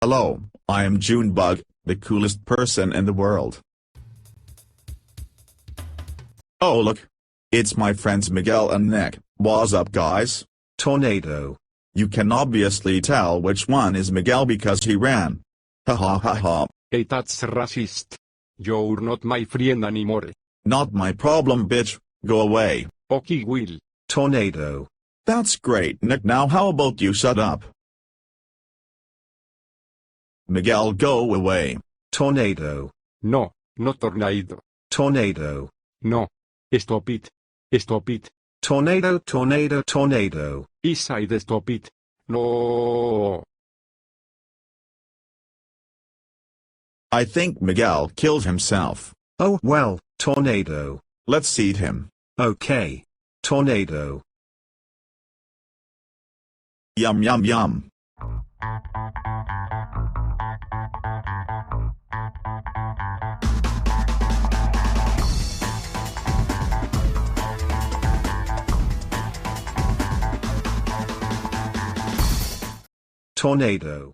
Hello, I am Junebug, the coolest person in the world. Oh look! It's my friends Miguel and Nick. What's up guys? Tornado. You can obviously tell which one is Miguel because he ran. Ha ha ha ha. Hey, that's racist. You're not my friend anymore. Not my problem bitch, go away. Okay, Will. Tornado. That's great Nick, now how about you shut up? Miguel, go away. Tornado. No, no tornado. Tornado. No. Stop it. Stop it. Tornado, tornado, tornado. Inside, stop it. No. I think Miguel killed himself. Oh well, tornado. Let's eat him. Okay. Tornado. Yum yum yum. Tornado.